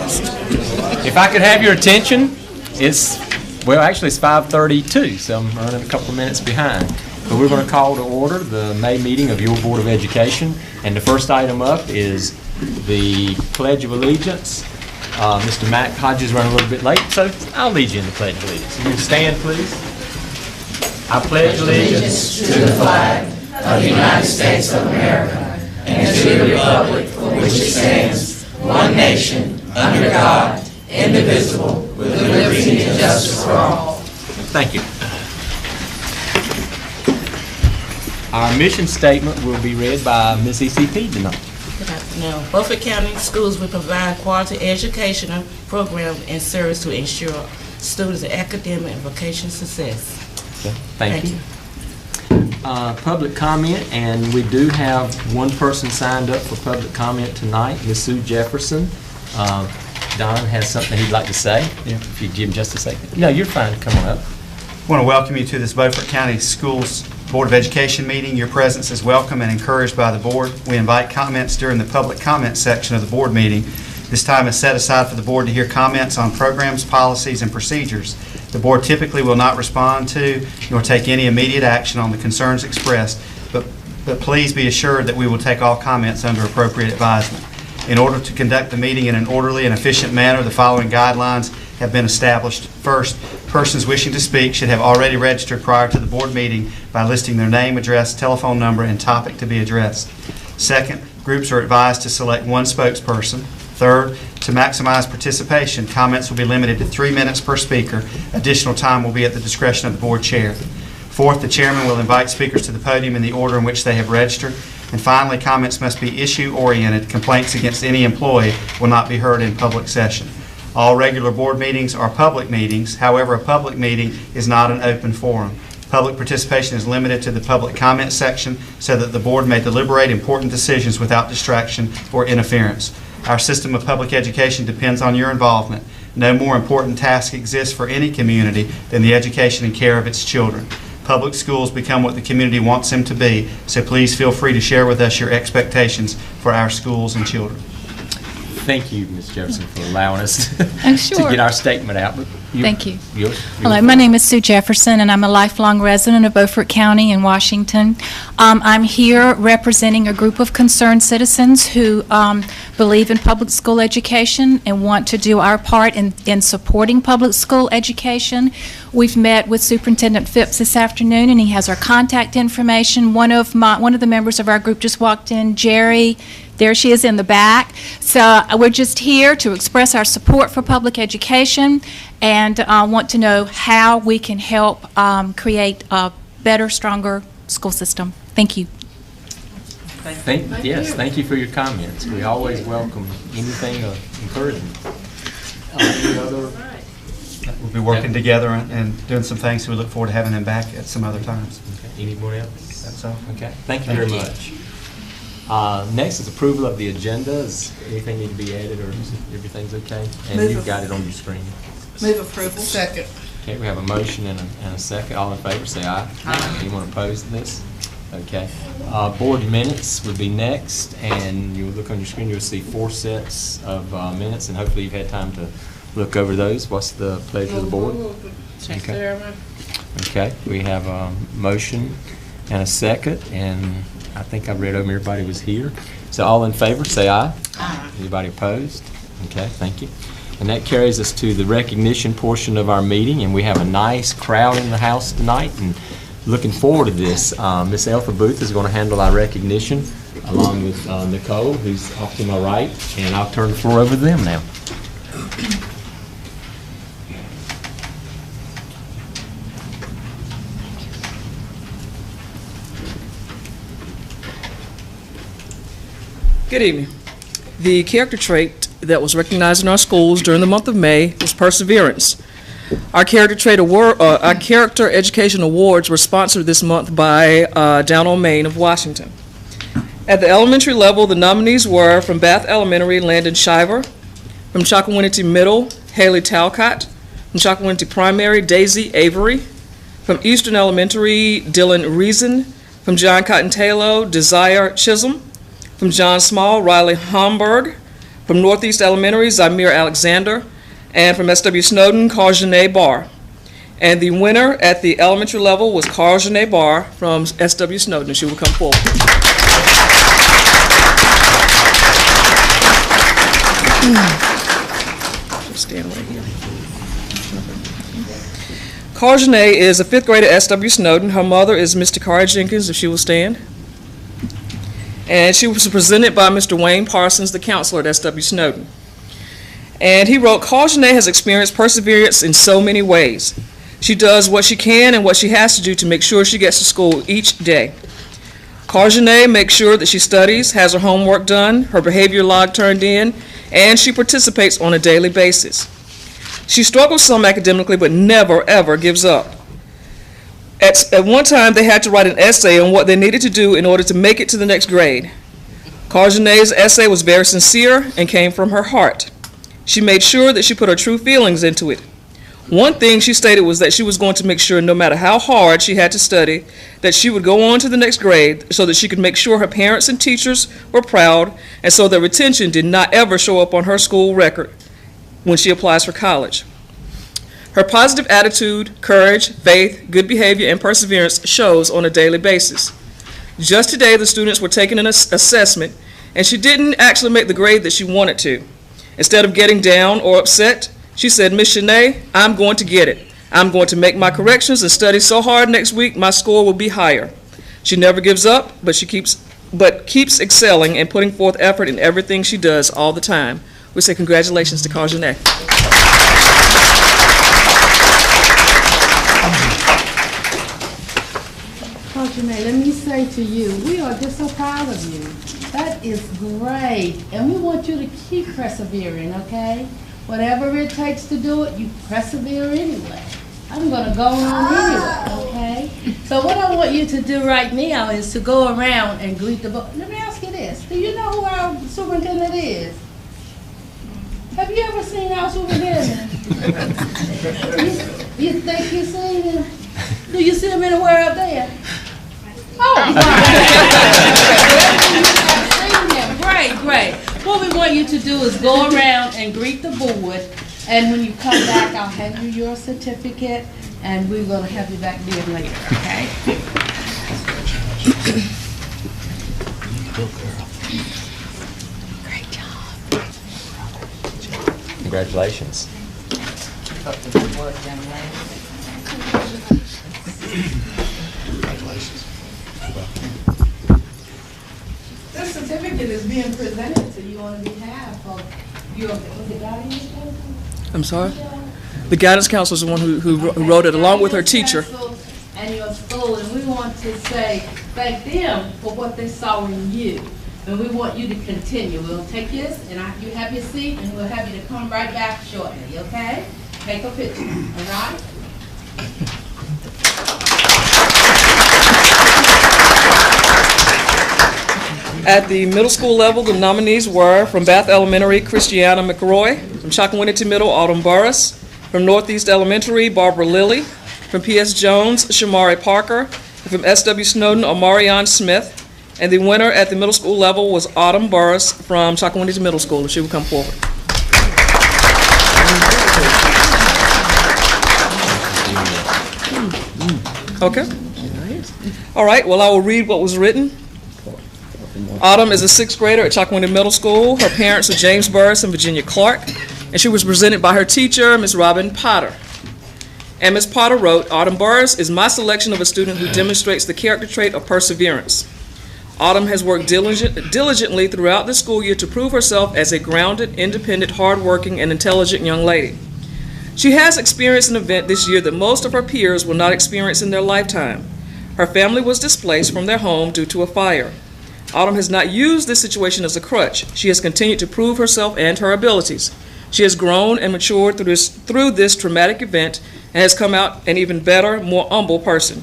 If I could have your attention, actually it's 5:32, so I'm running a couple of minutes behind. But we're going to call to order the May meeting of your Board of Education. And the first item up is the Pledge of Allegiance. Mr. Matt Hodges running a little bit late, so I'll lead you in the Pledge of Allegiance. You can stand, please. I pledge allegiance to the flag of the United States of America and to the republic for which it stands, one nation, under God, indivisible, with liberty and justice for all. Thank you. Our mission statement will be read by Ms. ECP tonight. Good afternoon. Beaufort County Schools will provide quality educational programs and service to ensure students' academic and vocational success. Okay. Thank you. Public comment, and we do have one person signed up for public comment tonight, Ms. Sue Jefferson. Don has something he'd like to say. Yeah. If you give him just a second. No, you're fine. Come on up. I want to welcome you to this Beaufort County Schools Board of Education meeting. Your presence is welcome and encouraged by the board. We invite comments during the public comment section of the board meeting. This time is set aside for the board to hear comments on programs, policies, and procedures. The board typically will not respond to nor take any immediate action on the concerns expressed, but please be assured that we will take all comments under appropriate advisement. In order to conduct the meeting in an orderly and efficient manner, the following guidelines have been established. First, persons wishing to speak should have already registered prior to the board meeting by listing their name, address, telephone number, and topic to be addressed. Second, groups are advised to select one spokesperson. Third, to maximize participation, comments will be limited to 3 minutes per speaker. Additional time will be at the discretion of the board chair. Fourth, the chairman will invite speakers to the podium in the order in which they have registered. And finally, comments must be issue-oriented. Complaints against any employee will not be heard in public session. All regular board meetings are public meetings. However, a public meeting is not an open forum. Public participation is limited to the public comment section so that the board may deliberate important decisions without distraction or interference. Our system of public education depends on your involvement. No more important task exists for any community than the education and care of its children. Public schools become what the community wants them to be, so please feel free to share with us your expectations for our schools and children. Thank you, Ms. Jefferson, for allowing us Sure. to get our statement out. Thank you. Hello, my name is Sue Jefferson, and I'm a lifelong resident of Beaufort County in Washington. I'm here representing a group of concerned citizens who believe in public school education and want to do our part in supporting public school education. We've met with Superintendent Phipps this afternoon, and he has our contact information. One of the members of our group just walked in, Jerry. There she is in the back. So we're just here to express our support for public education and want to know how we can help create a better, stronger school system. Thank you. Thank you for your comments. We always welcome anything encouragement. Any other? We'll be working together and doing some things, so we look forward to having them back at some other times. Okay. Anyone else? That's all. Okay. Thank you very much. Next is approval of the agenda. Is anything need to be added, or everything's okay? And you've got it on your screen. Move approval. Second. Okay, we have a motion and a second. All in favor, say aye. Aye. Anyone opposed to this? Okay. Board minutes would be next, and you'll look on your screen. You'll see 4 sets of minutes, and hopefully you've had time to look over those. What's the pleasure of the board? Okay. Okay. We have a motion and a second, and I think I read over everybody was here. So all in favor, say aye. Aye. Anybody opposed? Okay, thank you. And that carries us to the recognition portion of our meeting, and we have a nice crowd in the house tonight, and looking forward to this. Miss Elfa Booth is going to handle our recognition along with Nicole, who's off to my right, and I'll turn the floor over to them now. Good evening. The character trait that was recognized in our schools during the month of May was perseverance. Our character education awards were sponsored this month by Down on Main of Washington. At the elementary level, the nominees were from Bath Elementary, Landon Shiver; from Chocowinity Middle, Haley Talcott; from Chocowinity Primary, Daisy Avery; from Eastern Elementary, Dylan Reason; from John Cotton Taylor, Desire Chisholm; from John Small, Riley Homburg; From Northeast Elementary, Zamir Alexander. And from S.W. Snowden, Carl-Janae Barr. And the winner at the elementary level was Carl-Janae Barr from S.W. Snowden. She will come forward. Stand right here. Carl-Janae is a 5th grader at S.W. Snowden. Her mother is Mr. Takara Jenkins, if she will stand. And she was presented by Mr. Wayne Parsons, the counselor at S.W. Snowden. And he wrote, Carl-Janae has experienced perseverance in so many ways. She does what she can and what she has to do to make sure she gets to school each day. Carl-Janae makes sure that she studies, has her homework done, her behavior log turned in, and she participates on a daily basis. She struggles some academically, but never, ever gives up. At one time, they had to write an essay on what they needed to do in order to make it to the next grade. Carl-Janae's essay was very sincere and came from her heart. She made sure that she put her true feelings into it. One thing she stated was that she was going to make sure no matter how hard she had to study, that she would go on to the next grade so that she could make sure her parents and teachers were proud and so that retention did not ever show up on her school record when she applies for college. Her positive attitude, courage, faith, good behavior, and perseverance shows on a daily basis. Just today, the students were taking an assessment, and she didn't actually make the grade that she wanted to. Instead of getting down or upset, she said, Miss Shanae, I'm going to get it. I'm going to make my corrections and study so hard next week my score will be higher. She never gives up, but keeps excelling and putting forth effort in everything she does all the time. We say congratulations to Carl-Janae. Carl-Janae, let me say to you, we are just so proud of you. That is great, and we want you to keep persevering, okay? Whatever it takes to do it, you persevere anyway. I'm going to go on anyway, okay? So what I want you to do right now is to go around and greet the book. Let me ask you this. Do you know who our superintendent is? Have you ever seen our superintendent? you think you've seen him? Do you see him anywhere up there? Oh, right. Great. What we want you to do is go around and greet the board, and when you come back, I'll hand you your certificate, and we're going to have you back there later, okay? Great job. Congratulations. This certificate is being presented to you on behalf of your, was it guardian? I'm sorry? The guidance counselor is the one who wrote it along with her teacher. And your school, and we want to say thank them for what they saw in you. And we want you to continue. We'll take this, and you have your seat, and we'll have you to come right back shortly, okay? Take a picture, all right? At the middle school level, the nominees were from Bath Elementary, Christiana McRoy, from Chocowinity Middle, Autumn Burris, from Northeast Elementary, Barbara Lilly, from P.S. Jones, Shamari Parker, and from S.W. Snowden, Omarion Smith, and the winner at the middle school level was Autumn Burris from Chocowinity Middle School, and she will come forward. Okay. All right, well, I will read what was written. Autumn is a 6th grader at Chocowinity Middle School. Her parents are James Burris and Virginia Clark, and she was presented by her teacher, Ms. Robin Potter. And Ms. Potter wrote, Autumn Burris is my selection of a student who demonstrates the character trait of perseverance. Autumn has worked diligently throughout the school year to prove herself as a grounded, independent, hardworking, and intelligent young lady. She has experienced an event this year that most of her peers will not experience in their lifetime. Her family was displaced from their home due to a fire. Autumn has not used this situation as a crutch. She has continued to prove herself and her abilities. She has grown and matured through this traumatic event and has come out an even better, more humble person.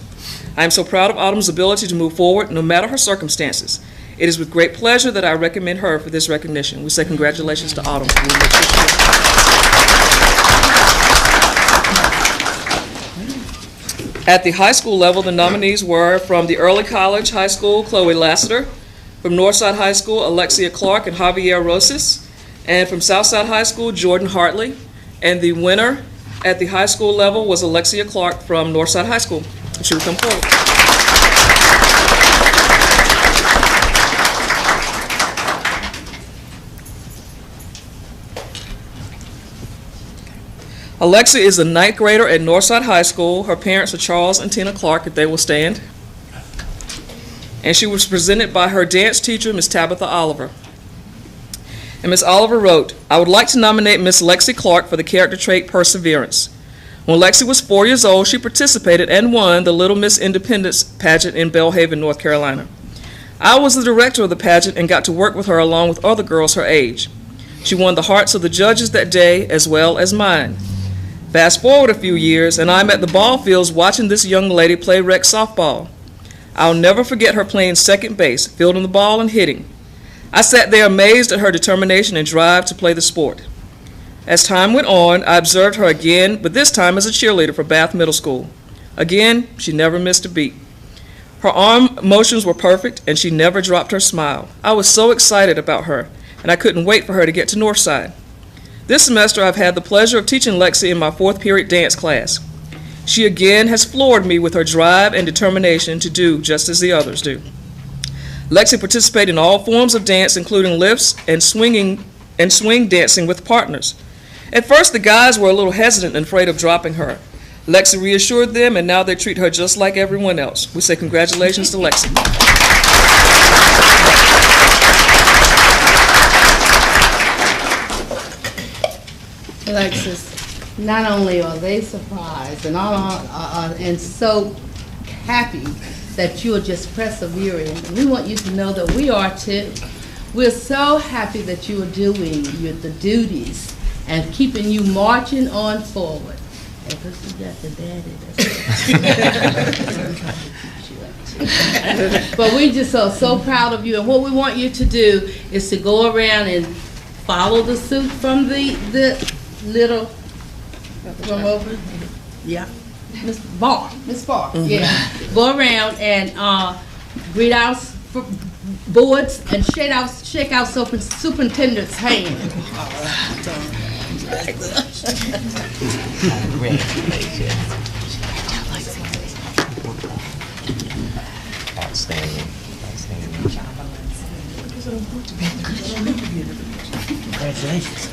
I am so proud of Autumn's ability to move forward no matter her circumstances. It is with great pleasure that I recommend her for this recognition. We say congratulations to Autumn. At the high school level, the nominees were from the Early College High School, Chloe Lassiter, from Northside High School, Alexia Clark and Javier Rosas, And from Southside High School, Jordan Hartley. And the winner at the high school level was Alexia Clark from Northside High School. She will come forward. Alexia is a 9th grader at Northside High School. Her parents are Charles and Tina Clark, if they will stand. And she was presented by her dance teacher, Miss Tabitha Oliver. And Miss Oliver wrote, "I would like to nominate Miss Lexi Clark for the character trait Perseverance. When Lexi was 4 years old, she participated and won the Little Miss Independence pageant in Belhaven, North Carolina. I was the director of the pageant and got to work with her along with other girls her age. She won the hearts of the judges that day as well as mine. Fast forward a few years, and I'm at the ball fields watching this young lady play rec softball. I'll never forget her playing second base, fielding the ball and hitting. I sat there amazed at her determination and drive to play the sport. As time went on, I observed her again, but this time as a cheerleader for Bath Middle School. Again, she never missed a beat. Her arm motions were perfect, and she never dropped her smile. I was so excited about her, and I couldn't wait for her to get to Northside. This semester, I've had the pleasure of teaching Lexi in my 4th period dance class. She again has floored me with her drive and determination to do just as the others do. Lexi participated in all forms of dance, including lifts and swing dancing with partners. At first, the guys were a little hesitant and afraid of dropping her. Lexi reassured them, and now they treat her just like everyone else. We say congratulations to Lexi. Alexis, not only are they surprised and so happy that you are just persevering, we want you to know that we are too. We're so happy that you are doing the duties and keeping you marching on forward. And because you got the daddy, but we just are so proud of you, and what we want you to do is to go around and follow the suit from the little from over, yeah, Miss Barr, yeah. Go around and read out boards and shake out superintendent's hand. Outstanding. Congratulations.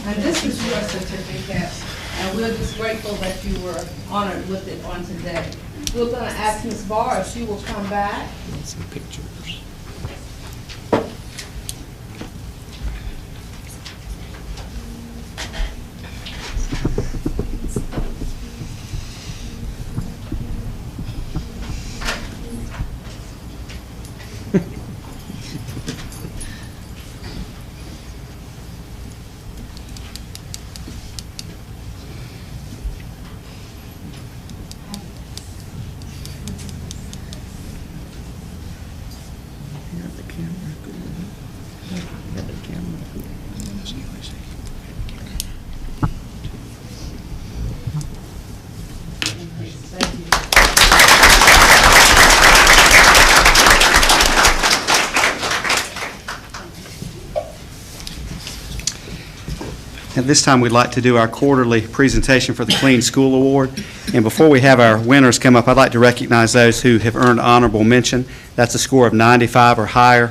And this is your certificate, and we're just grateful that you were honored with it on today. We're going to ask Ms. Barr if she will come back. Some pictures. At this time, we'd like to do our quarterly presentation for the Clean School Award. And before we have our winners come up, I'd like to recognize those who have earned honorable mention. That's a score of 95 or higher.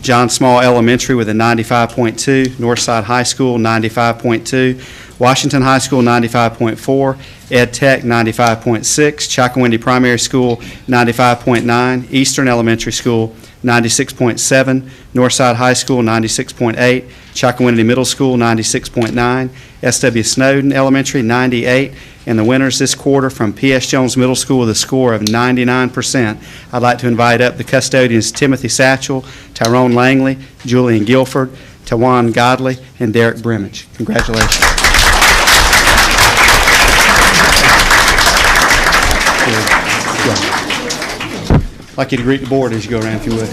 John Small Elementary with a 95.2, Northside High School 95.2, Washington High School 95.4, Ed Tech 95.6, Chocowindy Primary School 95.9, Eastern Elementary School 96.7, Northside High School 96.8, Chocowindy Middle School 96.9, S.W. Snowden Elementary 98, and the winners this quarter from P.S. Jones Middle School with a score of 99%. I'd like to invite up the custodians Timothy Satchel, Tyrone Langley, Julian Guilford, Tawan Godley, and Derek Brimage. Congratulations. I'd like you to greet the board as you go around, if you would.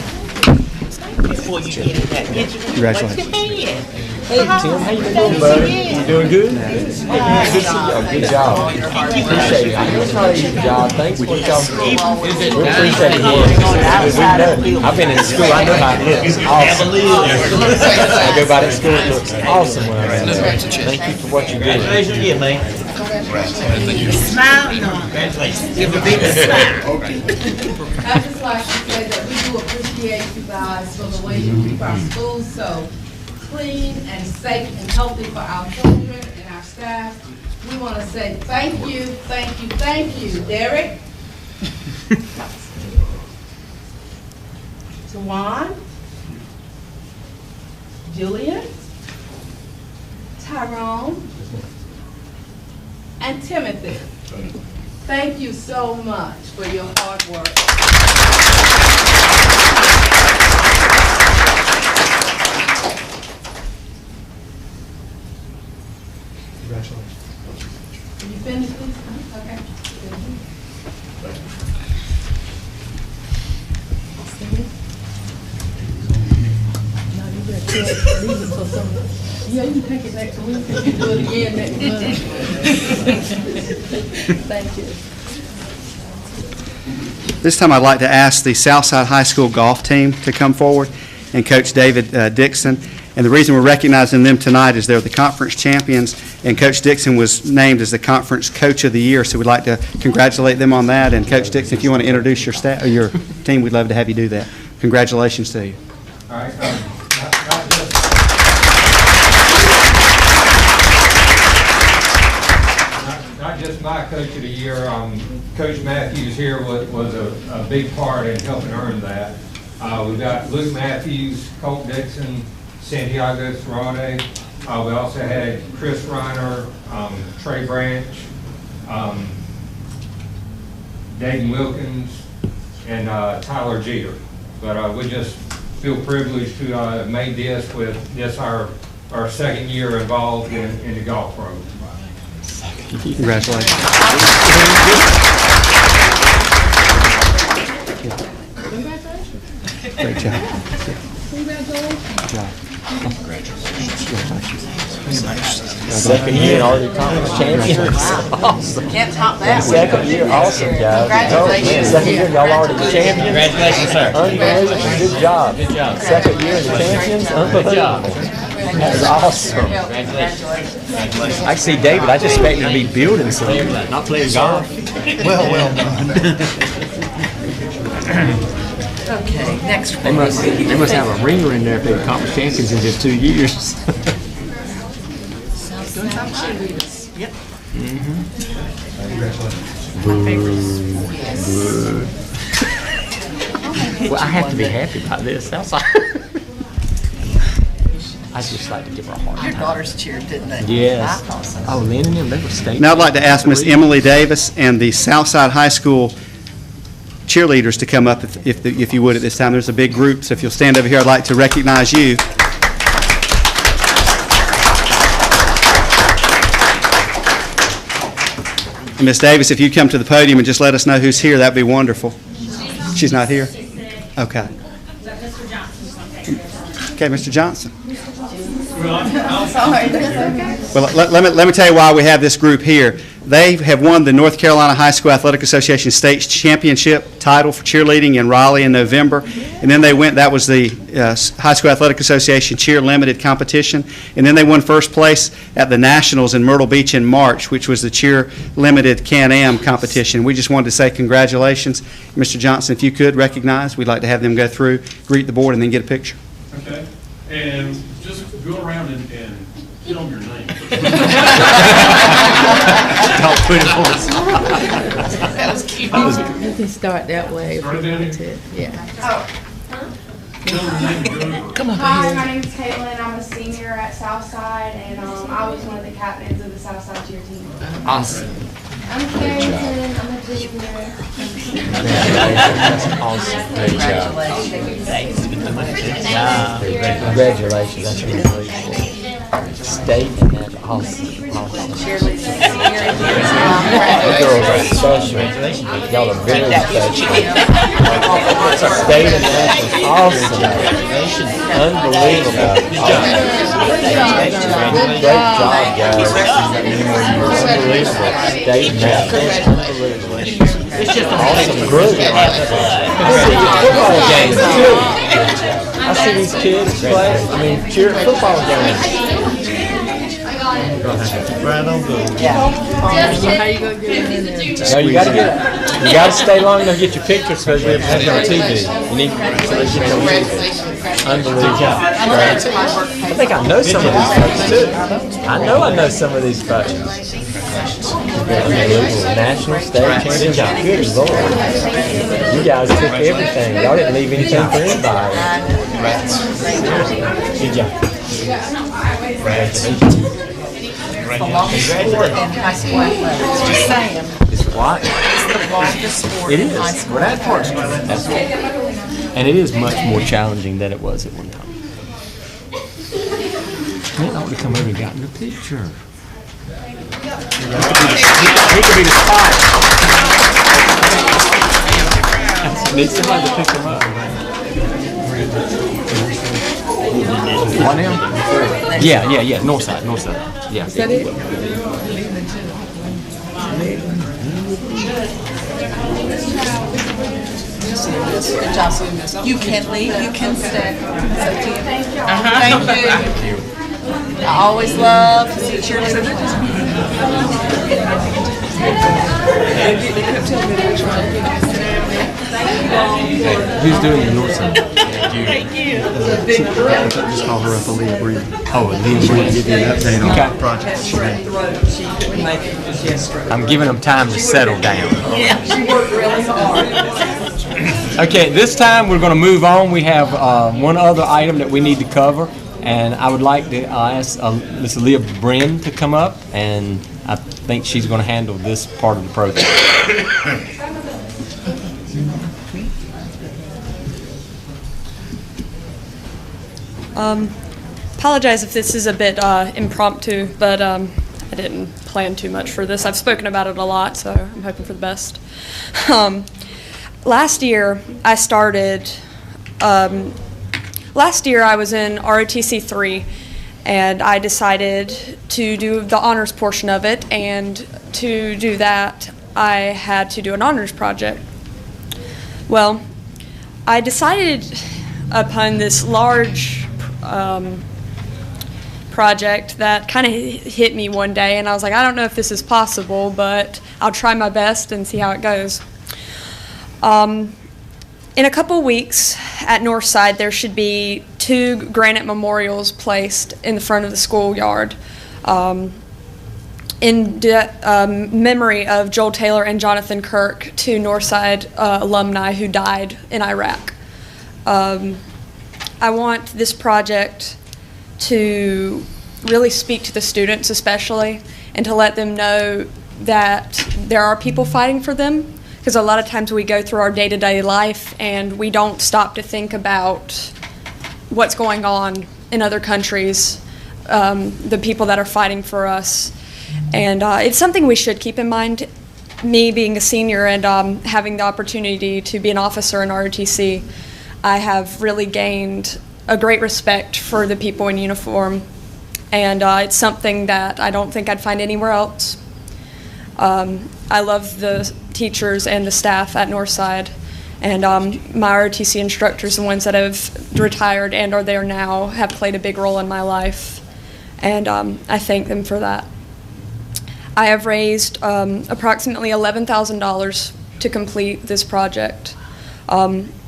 Before you get that, Congratulations. put your hand. Hey, Tim, how you doing, buddy? You doing good? Good to see y'all. Good job. Appreciate it. I know it's not an easy job. Thanks for what y'all do. We appreciate it. I've been in school. I know how it looks. Awesome. I go by that school. It looks awesome when I'm in there. Thank you for what you do. Congratulations again, man. Smile, give a big smile. I'd just like to say that we do appreciate you guys for the way you keep our schools so clean and safe and healthy for our children and our staff. We want to say thank you, thank you, thank you. Derek? Tawan? Julian? Tyrone? And Timothy. Thank you so much for your hard work. Congratulations. Are you finished, please? Okay. Yeah, you can take it next week. You can do it again next month. Thank you. This time I'd like to ask the Southside High School golf team to come forward and Coach David Dixon. And the reason we're recognizing them tonight is they're the conference champions, and Coach Dixon was named as the conference coach of the year, so we'd like to congratulate them on that. And Coach Dixon, if you want to introduce your staff or your team, we'd love to have you do that. Congratulations to you. All right. Not just my coach of the year. Coach Matthews here was a big part in helping earn that. We've got Luke Matthews, Colt Dixon, Santiago Serrate. We also had Chris Reiner, Trey Branch, Dayton Wilkins, and Tyler Jeter. But we just feel privileged to have made this with this our second year involved in the golf program. Congratulations. Great job. Second year already conference champions. Awesome. Can't top that. Second year, awesome, guys. Congratulations. Second year, y'all already champions. Congratulations, sir. Unbelievable. Good job. Good job. Second year in the champions. Unbelievable. That is awesome. Congratulations. I can see David. I just expect him to be building something, not playing golf. Well done. Okay, next They must have a ringer in there if they're conference champions in just 2 years. Yep. Well, I have to be happy about this. That's all. I just like to give her a hard Your time. daughters cheered, didn't they? Yes. I thought so. Oh, Lynn and them, they were state. Now I'd like to ask Miss Emily Davis and the Southside High School cheerleaders to come up if you would at this time. There's a big group, so if you'll stand over here, I'd like to recognize you. And Miss Davis, if you'd come to the podium and just let us know who's here, that'd be wonderful. She's not here? Okay. Okay, Mr. Johnson. Well, let me tell you why we have this group here. They have won the North Carolina High School Athletic Association State Championship title for cheerleading in Raleigh in November. And then they went, that was the High School Athletic Association Cheer Limited competition. And then they won first place at the Nationals in Myrtle Beach in March, which was the Cheer Limited Can-Am competition. We just wanted to say congratulations. Mr. Johnson, if you could recognize, we'd like to have them go through, greet the board, and then get a picture. Okay, and just go around and get on your name. Don't put it on the spot. That was cute. You can start that way if you want to. Yeah. Hi, my name's Caitlin. I'm a senior at Southside, and I was one of the captains of the Southside cheer team. Awesome. I'm Carrington. I'm a junior. That's awesome. Great job. Congratulations. That's really cool. State and that's awesome. Awesome. You girls are special. Y'all are very special. state and national. Awesome. Unbelievable. Great job, guys. Unbelievable. State and national. Unbelievable. It's just awesome group. I see your football games too. I see these kids play. I mean, cheer football games. Right on good. No, you gotta get it. You gotta stay long enough to get your pictures because we have it on TV. You need so they get on TV. Unbelievable. I think I know some of these folks too. I know some of these folks. Unbelievable. National, state, championship. Good Lord. You guys took everything. Y'all didn't leave anything for anybody. Good job. The longest sport in high school athletics. Just saying. It's what? It's the longest sport It in is. high school Well, that part's athletics. That's and it is much more challenging than it was at one time. Man, I want to come over and got in the picture. He could be the spot. Need somebody to pick him up. On him? Yeah. North side. Yeah. Is that it? You can leave, you can stay. Thank you. I always love to see cheerleaders. Who's doing the north side? Thank you. Just call her up, Aaliyah Breed. Oh, Aaliyah Breed. Give you an update on the project. I'm giving them time to settle down. Yeah, she worked really hard. Okay, this time we're going to move on. We have one other item that we need to cover, and I would like to ask Ms. Aaliyah Brin to come up, and I think she's going to handle this part of the program. Apologize if this is a bit impromptu, but I didn't plan too much for this. I've spoken about it a lot, so I'm hoping for the best. Last year I was in ROTC 3, and I decided to do the honors portion of it, and to do that I had to do an honors project. Well, I decided upon this large project that kind of hit me one day, and I was like, I don't know if this is possible, but I'll try my best and see how it goes. In a couple weeks at Northside, there should be 2 granite memorials placed in the front of the schoolyard in memory of Joel Taylor and Jonathan Kirk, 2 Northside alumni who died in Iraq. I want this project to really speak to the students especially, and to let them know that there are people fighting for them, because a lot of times we go through our day-to-day life and we don't stop to think about what's going on in other countries, the people that are fighting for us. And it's something we should keep in mind. Me being a senior and having the opportunity to be an officer in ROTC, I have really gained a great respect for the people in uniform, and it's something that I don't think I'd find anywhere else. I love the teachers and the staff at Northside, and my ROTC instructors, the ones that have retired and are there now, have played a big role in my life, and I thank them for that. I have raised approximately $11,000 to complete this project.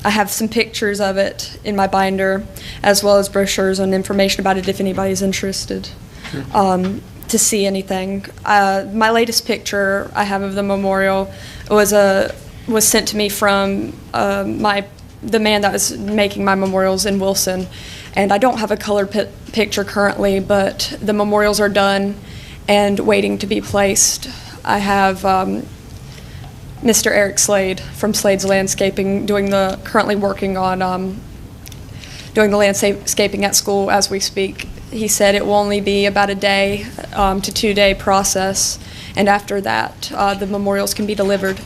I have some pictures of it in my binder, as well as brochures and information about it if anybody's interested to see anything. My latest picture I have of the memorial was sent to me from the man that was making my memorials in Wilson, and I don't have a color picture currently, but the memorials are done and waiting to be placed. I have Mr. Eric Slade from Slade's Landscaping currently working on doing the landscaping at school as we speak. He said it will only be about a day to 2-day process, and after that the memorials can be delivered.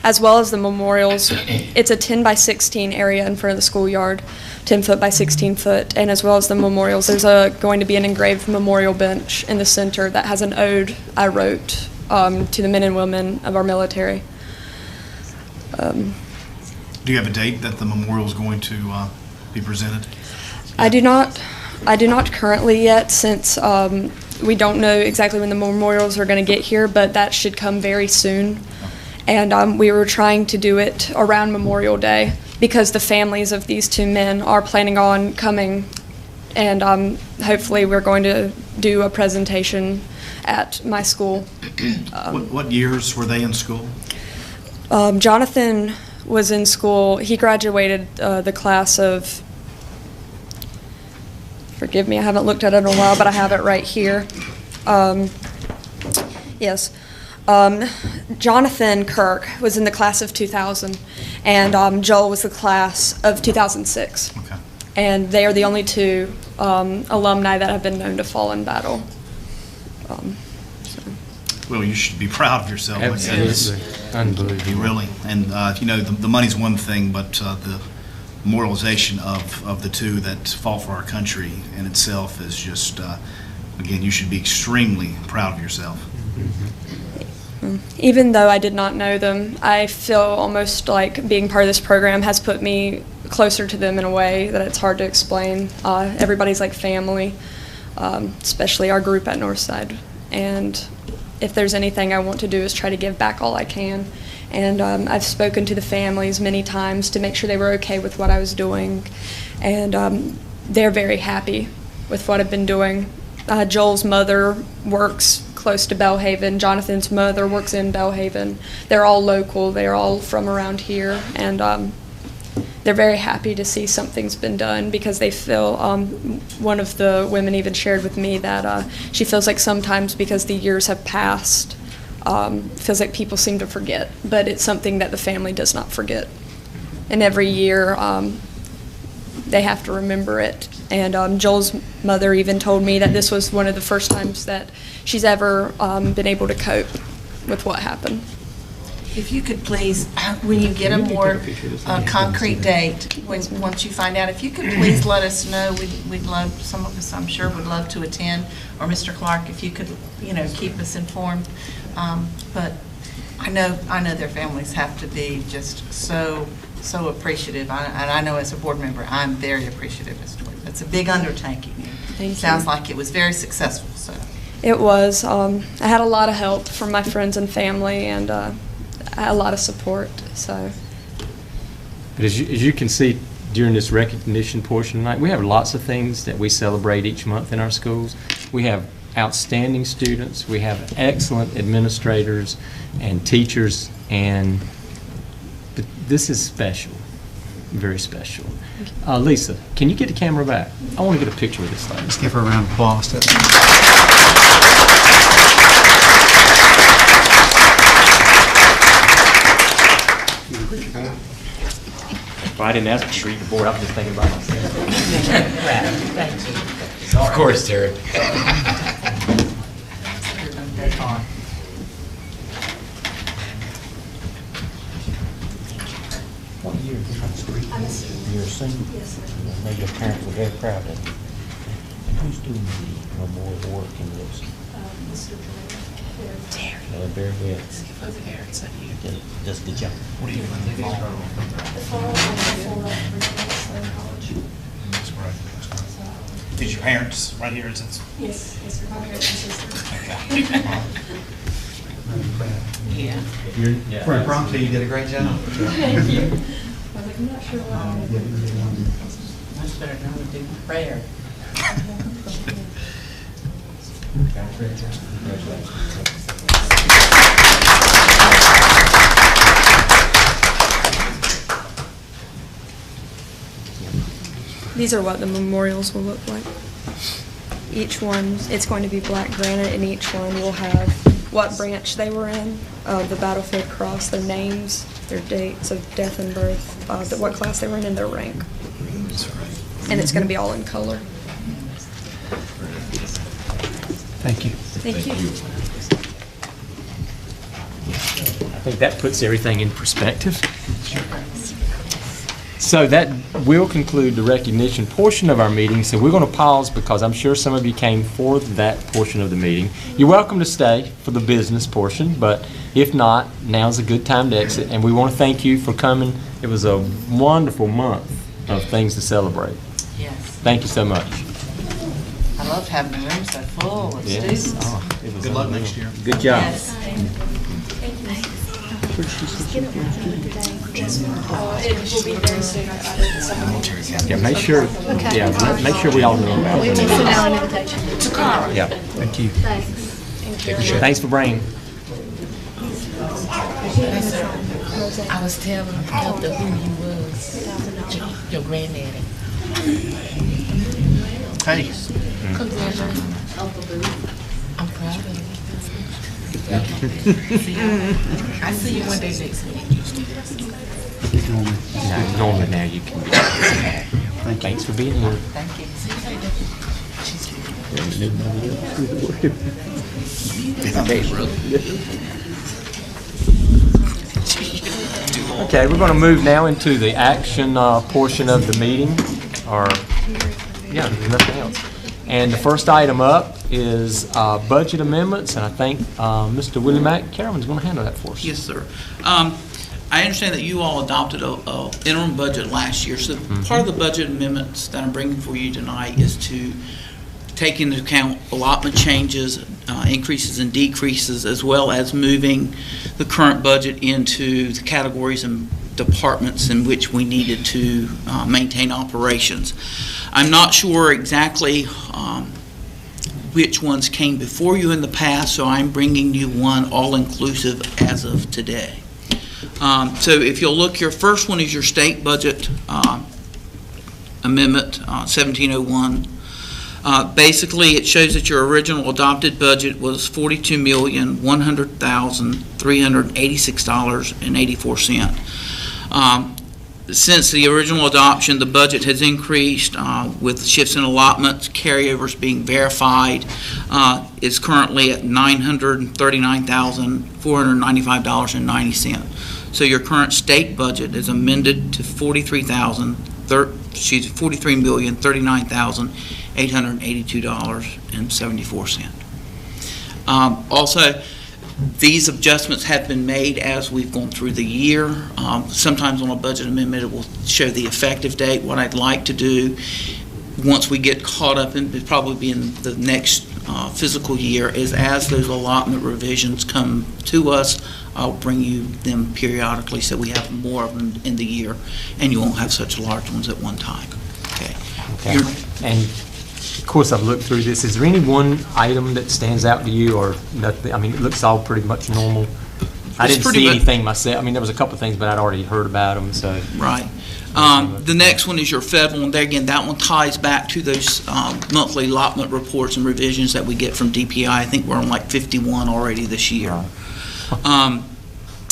as well as the memorials. It's a 10 by 16 area in front of the schoolyard, 10 foot by 16 foot, and as well as the memorials, there's going to be an engraved memorial bench in the center that has an ode I wrote to the men and women of our military. Do you have a date that the memorial is going to be presented? I do not currently yet, since we don't know exactly when the memorials are going to get here, but that should come very soon. And we were trying to do it around Memorial Day because the families of these two men are planning on coming, and hopefully we're going to do a presentation at my school. What years were they in school? Jonathan was in school. He graduated the class of, forgive me, I haven't looked at it in a while, but I have it right here. Yes. Jonathan Kirk was in the class of 2000, and Joel was the class of 2006. Okay. And they are the only two alumni that have been known to fall in battle. Well, you should be proud of yourself. Absolutely. Unbelievable. You really. And, you know, the money's one thing, but the memorialization of the two that fought for our country in itself is just, again, you should be extremely proud of yourself. Even though I did not know them, I feel almost like being part of this program has put me closer to them in a way that it's hard to explain. Everybody's like family, especially our group at Northside. And if there's anything I want to do is try to give back all I can. And I've spoken to the families many times to make sure they were okay with what I was doing. And they're very happy with what I've been doing. Joel's mother works close to Belhaven. Jonathan's mother works in Belhaven. They're all local. They're all from around here. And they're very happy to see something's been done because they feel, one of the women even shared with me that she feels like sometimes because the years have passed, feels like people seem to forget, but it's something that the family does not forget. And every year they have to remember it. And Joel's mother even told me that this was one of the first times that she's ever been able to cope with what happened. If you could please, when you get a more concrete date, once you find out, if you could please let us know, we'd love, some of us I'm sure would love to attend, or Mr. Clark, if you could, keep us informed. But I know their families have to be just so appreciative, and I know as a board member, I'm very appreciative as to it. It's a big undertaking. It sounds like it was very successful. So it was. I had a lot of help from my friends and family, and I had a lot of support. So, but as you can see during this recognition portion tonight, we have lots of things that we celebrate each month in our schools. We have outstanding students. We have excellent administrators and teachers, and this is special, very special. Lisa, can you get the camera back? I want to get a picture of this lady. Let's give her a round of applause. Well, I didn't ask you to read the board. I was just thinking about myself. thank you. Of course, Terry. What year did you street? You're a senior? Yes, sir. Maybe your parents were very proud of you. And who's doing the memorial work in this? Mr. Terry. Very good. Over there, it's up here. Does good job. What are you doing? The fall, college. That's right. That's right. Did your parents right here? Yes, yes, sir. My parents and sister. For impromptu, you did a great job. Thank you. I was like, I'm not sure what I'm going to do. Much better than I'm going to do prayer. these are what the memorials will look like. Each one, it's going to be black granite, and each one will have what branch they were in, the battlefield cross, their names, their dates of death and birth, what class they were in, and their rank. And it's going to be all in color. Thank you. Thank you. think that puts everything in perspective. So that will conclude the recognition portion of our meeting. So we're going to pause because I'm sure some of you came for that portion of the meeting. You're welcome to stay for the business portion, but if not, now's a good time to exit. And we want to thank you for coming. It was a wonderful month of things to celebrate. Yes. Thank you so much. I loved having the room so full of Yes. students. Oh, it was Good luck unreal. next year. Good job. Yes. It will be very soon. Yeah, make sure, make sure we all know about We it. will send out an invitation. Yeah. Thank you. Thanks for bringing. I was telling Elder who you was, your granddaddy. Hey. I'm proud of you. I see you one day next week. Normally now you can. Thanks for being here. Thank you. Okay, we're going to move now into the action portion of the meeting, or, yeah, there's nothing else. And the first item up is budget amendments, and I think Mr. Willie McCarron's going to handle that for us. Yes, sir. I understand that you all adopted a interim budget last year, so part of the budget amendments that I'm bringing for you tonight is to take into account allotment changes, increases and decreases, as well as moving the current budget into the categories and departments in which we needed to maintain operations. I'm not sure exactly which ones came before you in the past, so I'm bringing you one all-inclusive as of today. So if you'll look, your first one is your state budget amendment, 1701. Basically, it shows that your original adopted budget was $42,100,386.84. Since the original adoption, the budget has increased with shifts in allotments, carryovers being verified. Is currently at $939,495.90. So your current state budget is amended to $43,039,882.74. Also, these adjustments have been made as we've gone through the year. Sometimes on a budget amendment, it will show the effective date. What I'd like to do, once we get caught up, and it'll probably be in the next fiscal year, is as those allotment revisions come to us, I'll bring you them periodically so we have more of them in the year, and you won't have such large ones at one time. Okay. And of course, I've looked through this. Is there any one item that stands out to you, or nothing? I mean, it looks all pretty much normal. I didn't see anything myself. I mean, there was a couple of things, but I'd already heard about them. So right. The next one is your federal, and there again, that one ties back to those monthly allotment reports and revisions that we get from DPI. I think we're on like 51 already this year. Right.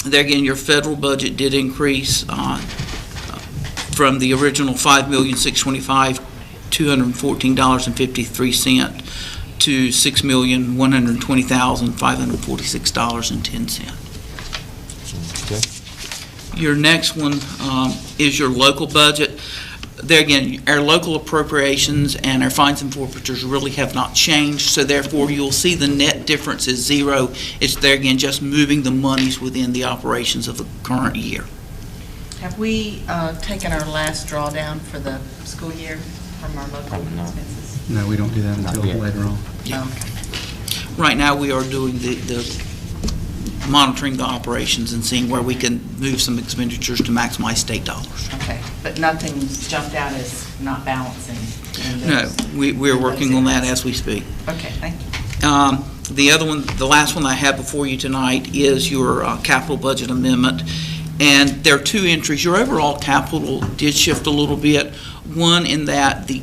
There again, your federal budget did increase from the original $5,625,214.53 to $6,120,546.10. Okay. Your next one is your local budget. There again, our local appropriations and our fines and forfeitures really have not changed, so therefore you'll see the net difference is zero. It's there again just moving the monies within the operations of the current year. Have we taken our last drawdown for the school year from our local expenses? No, we don't do that until later on. Yeah. Right now, we are doing the monitoring the operations and seeing where we can move some expenditures to maximize state dollars. Okay, but nothing's jumped out as not balancing? No, we're working on that as we speak. Okay, thank you. The other one, the last one I have before you tonight is your capital budget amendment. And there are two entries. Your overall capital did shift a little bit. One in that the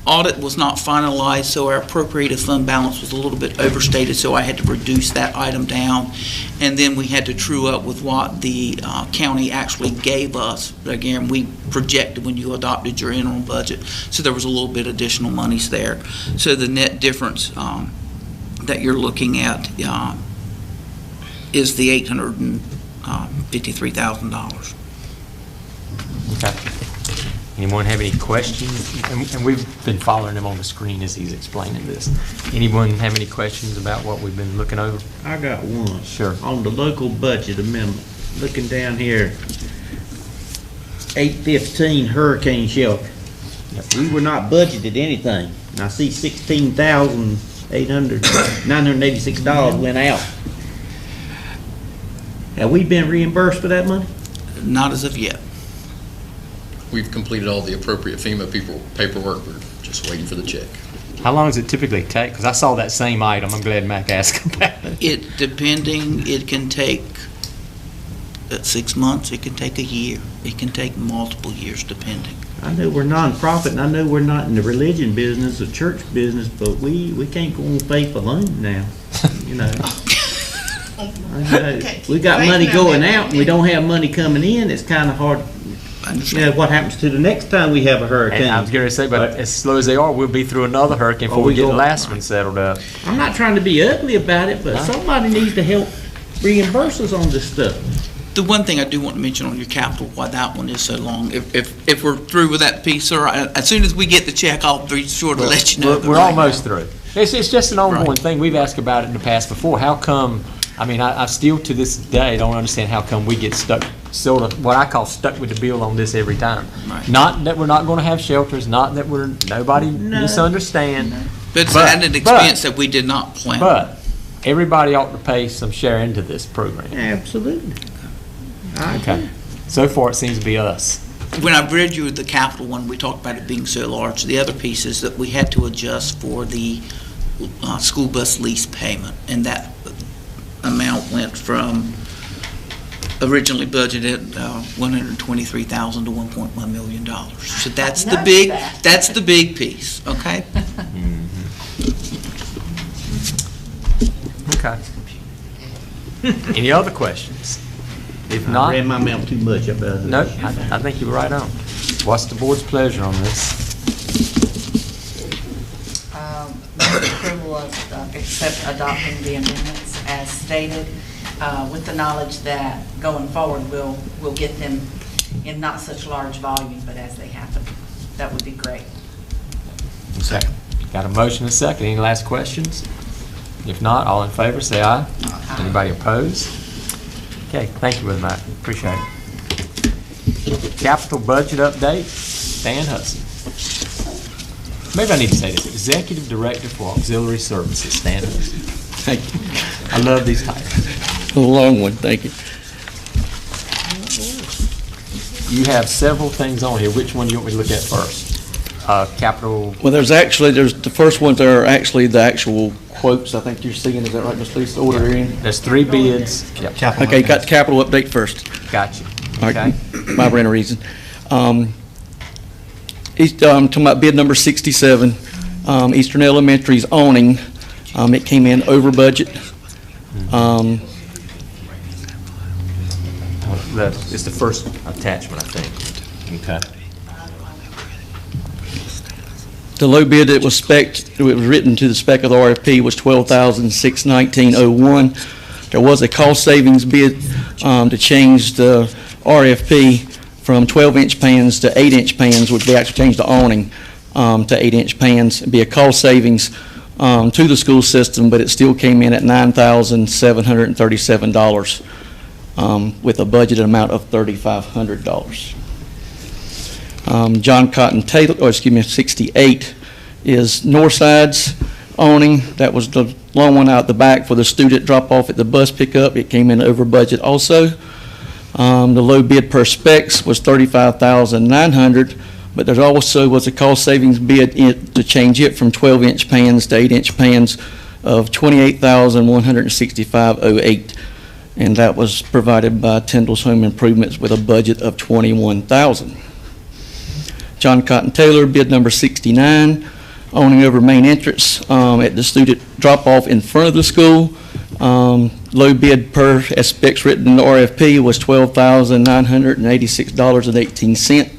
audit was not finalized, so our appropriated fund balance was a little bit overstated, so I had to reduce that item down. And then we had to true up with what the county actually gave us. Again, we projected when you adopted your interim budget, so there was a little bit additional monies there. So the net difference that you're looking at is the $53,000. Okay. Anyone have any questions? And we've been following him on the screen as he's explaining this. Anyone have any questions about what we've been looking over? I got one. Sure. On the local budget amendment, looking down here, 815 hurricane shelter. Yep. We were not budgeted anything. And I see $986 went out. Have we been reimbursed for that money? Not as of yet. We've completed all the appropriate FEMA paperwork. We're just waiting for the check. How long does it typically take? Because I saw that same item. I'm glad Mac asked about it. It can take 6 months, it can take a year, it can take multiple years depending. I know we're nonprofit, and I know we're not in the religion business or church business, but we can't go on faith alone now, you know. We got money going out, and we don't have money coming in. It's kind of hard. You know, what happens to the next time we have a hurricane? And I was going to say, but as slow as they are, we'll be through another hurricane before we get the last one settled up. I'm not trying to be ugly about it, but somebody needs to help reimburse us on this stuff. The one thing I do want to mention on your capital, why that one is so long, if we're through with that piece, sir, as soon as we get the check, I'll be sure to let you know. We're almost through. It's just an ongoing thing. We've asked about it in the past before. How come, I mean, I still to this day don't understand how come we get stuck, sort of what I call stuck with the bill on this every time. Right. Not that we're not going to have shelters, not that nobody misunderstand. But it's an expense that we did not plan. But everybody ought to pay some share into this program. Absolutely. Okay. So far, it seems to be us. When I read you the capital one, we talked about it being so large. The other piece is that we had to adjust for the school bus lease payment, and that amount went from originally budgeted $123,000 to $1.1 million. So that's the big piece. Okay. Okay. Any other questions? If not, I ran my mouth too much about it. No, I think you were right on. What's the board's pleasure on this? Move approval of accept adopting the amendments as stated, with the knowledge that going forward we'll get them in not such large volume, but as they happen. That would be great. Second. Got a motion and a second. Any last questions? If not, all in favor, say aye. Anybody opposed? Okay, thank you, Brother Matt. Appreciate it. Capital budget update, Stan Hudson. Maybe I need to say this. Executive Director for Auxiliary Services, Stan Hudson. Thank you. I love these titles. A long one, thank you. You have several things on here. Which one do you want me to look at first? Capital. Well, there's the first ones are actually the actual quotes. I think you're seeing, is that right, Ms. Lisa, order in? There's 3 bids. Yep. Okay, got the capital update first. Gotcha. Okay. By random reason. Talking about bid number 67, Eastern Elementary's awning. It came in over budget. It's the first attachment, I think. Okay. The low bid that was written to the spec of the RFP was $12,619.01. There was a cost savings bid to change the RFP from 12-inch pans to 8-inch pans, which they actually changed the awning to 8-inch pans. It'd be a cost savings to the school system, but it still came in at $9,737 with a budgeted amount of $3,500. John Cotton Taylor, 68 is Northside's awning. That was the long one out the back for the student drop off at the bus pickup. It came in over budget also. The low bid per specs was $35,900, but there also was a cost savings bid to change it from 12-inch pans to 8-inch pans of $28,165.08. And that was provided by Tyndall's Home Improvements with a budget of $21,000. John Cotton Taylor, bid number 69, awning over main entrance at the student drop-off in front of the school. Low bid per specs written in the RFP was $12,986.18,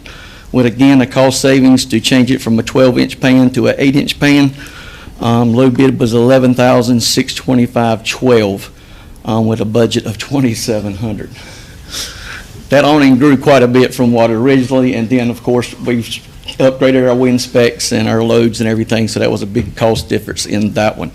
with again a cost savings to change it from a 12-inch pan to an 8-inch pan. Low bid was $11,625.12. with a budget of $2,700. That awning grew quite a bit from what originally, and then, of course, we've upgraded our wind specs and our loads and everything, so that was a big cost difference in that one.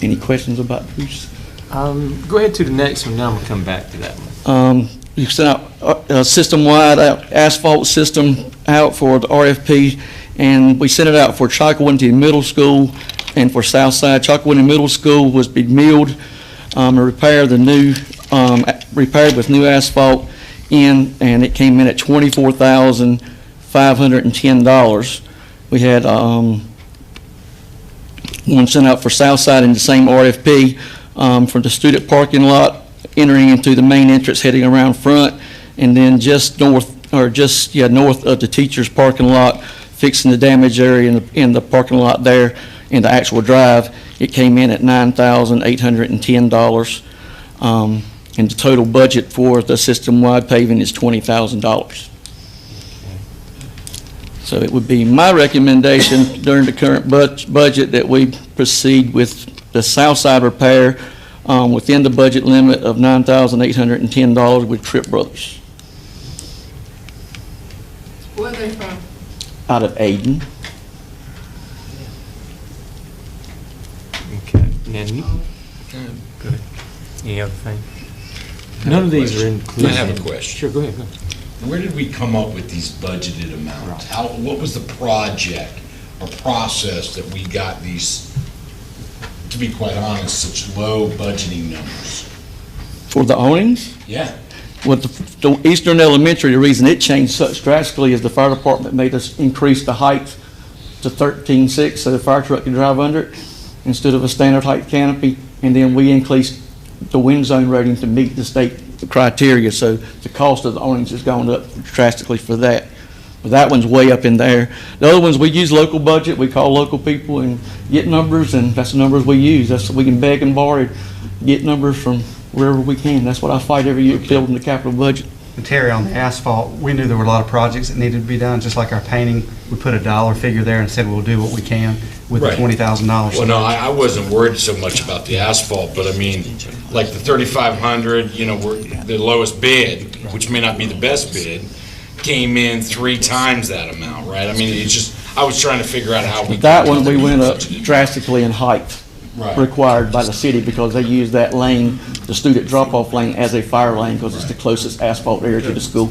Any questions about these? Go ahead to the next one, now I'm going to come back to that one. You sent out a system-wide asphalt system out for the RFP, and we sent it out for Chocowinity Middle School and for Southside. Chocowinity Middle School was be milled, repaired with new asphalt in, and it came in at $24,510. We had one sent out for Southside in the same RFP for the student parking lot, entering into the main entrance, heading around front, and then just north of the teacher's parking lot, fixing the damage area in the parking lot there in the actual drive. It came in at $9,810, and the total budget for the system-wide paving is $20,000. So it would be my recommendation during the current budget that we proceed with the south side repair within the budget limit of $9,810 with Tripp Brothers. Where are they from? Out of Aden. Okay. Now, go ahead. Any other thing? None of these are included. I have a question. Sure, go ahead. Where did we come up with these budgeted amounts? What was the project or process that we got these, to be quite honest, such low budgeting numbers? For the awnings? Yeah. With the Eastern Elementary, the reason it changed such drastically is the fire department made us increase the height to 13.6 so the fire truck could drive under it instead of a standard height canopy, and then we increased the wind zone rating to meet the state criteria, so the cost of the awnings has gone up drastically for that. But that one's way up in there. The other ones, we use local budget, we call local people and get numbers, and that's the numbers we use. That's we can beg and borrow and get numbers from wherever we can. That's what I fight every year, building the capital budget. And Terry, on the asphalt, we knew there were a lot of projects that needed to be done, just like our painting. We put a dollar figure there and said we'll do what we can with the $20,000. Well, no, I wasn't worried so much about the asphalt, but I mean, like the 3,500, you know, we're the lowest bid, which may not be the best bid, came in 3 times that amount, right? I mean, it's just, I was trying to figure out how we. That one, we went up drastically in height. Right. Required by the city because they use that lane, the student drop-off lane, as a fire lane because it's the closest asphalt area to the school.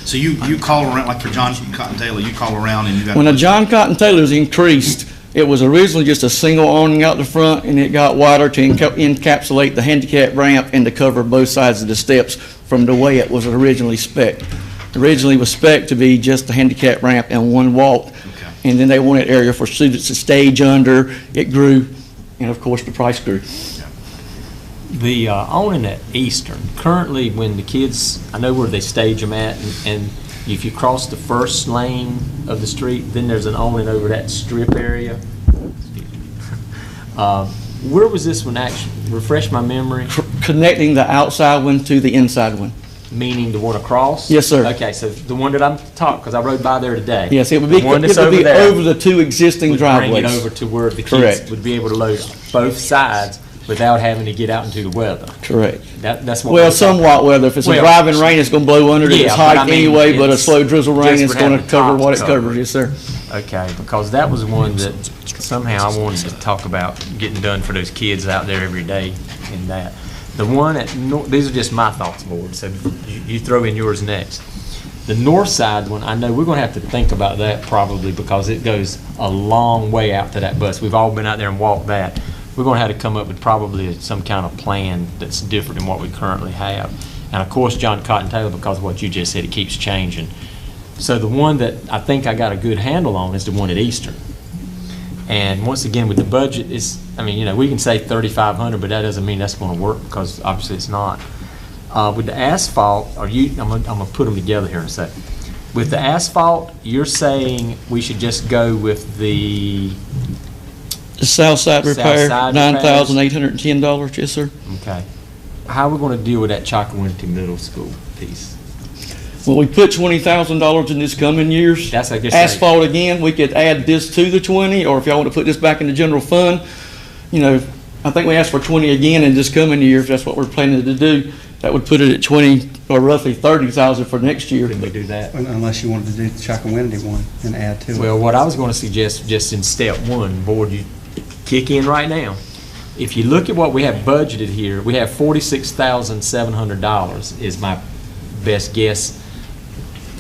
So you call around, like for John Cotton Taylor, you call around and you got. When the John Cotton Taylor's increased, it was originally just a single awning out the front, and it got wider to encapsulate the handicap ramp and to cover both sides of the steps from the way it was originally spec'd. Originally was spec'd to be just the handicap ramp and one walk, and then they wanted area for students to stage under. It grew. And of course, the price grew. The awning at Eastern, currently when the kids, I know where they stage them at, and if you cross the first lane of the street, then there's an awning over that strip area. Where was this one actually? Refresh my memory. Connecting the outside one to the inside one. Meaning the one across? Yes, sir. Okay, so the one that I'm talking, because I rode by there today. Yes, it would be, the one it that's would be there over the 2 existing driveways. Bring it over to where the Correct. kids would be able to load both sides without having to get out into the weather. Correct. That's what. Well, somewhat weather. If it's a driving rain, it's going to blow under its height anyway, but a slow drizzle rain is going to cover what it covers. Yes, sir. Okay, because that was one that somehow I wanted to talk about getting done for those kids out there every day in that. The one at, these are just my thoughts, board, so you throw in yours next. The north side one, I know we're going to have to think about that probably because it goes a long way out to that bus. We've all been out there and walked that. We're going to have to come up with probably some kind of plan that's different than what we currently have. And of course, John Cotton Taylor, because of what you just said, it keeps changing. So the one that I think I got a good handle on is the one at Eastern. And once again, with the budget, I mean, you know, we can say 3,500, but that doesn't mean that's going to work because obviously it's not. With the asphalt, I'm gonna put them together here in a second. With the asphalt, you're saying we should just go with the south side repair, $9,810. Yes, sir. Okay. How are we going to deal with that Chocowinity Middle School piece? Well, we put $20,000 in this coming year's That's, I guess, asphalt again. We could add this to the 20, or if y'all want to put this back in the general fund, you know, I think we asked for 20 again in this coming year, if that's what we're planning to do. That would put it at 20, or roughly 30,000 for next year. Can we do that? Unless you wanted to do the Chocowinity one and add to it. Well, what I was going to suggest, just in step one, board, you kick in right now. If you look at what we have budgeted here, we have $46,700 is my best guess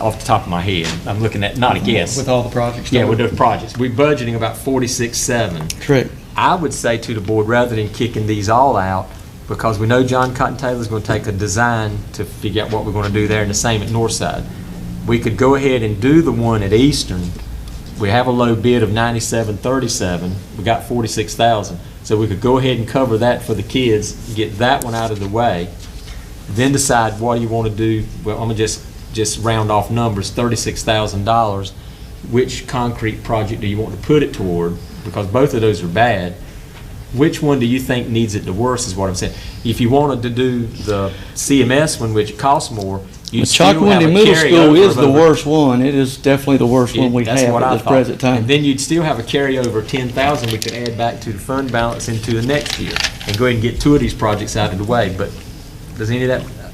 off the top of my head. I'm looking at, not a guess. With all the projects? Yeah, with the projects. We're budgeting about 46.7. Correct. I would say to the board, rather than kicking these all out, because we know John Cotton Taylor's going to take a design to figure out what we're going to do there, and the same at Northside. We could go ahead and do the one at Eastern. We have a low bid of $97.37. We got $46,000. So we could go ahead and cover that for the kids, get that one out of the way, then decide what do you want to do. Well, I'm going to just round off numbers, $36,000. Which concrete project do you want to put it toward? Because both of those are bad. Which one do you think needs it the worst is what I'm saying. If you wanted to do the CMS one, which costs more, you still have a Chocowinity Middle School carryover is the worst one. It is definitely the worst one we have at this present time. And then you'd still have a carryover of 10,000 we could add back to the fund balance into the next year and go ahead and get two of these projects out of the way. But does any of that,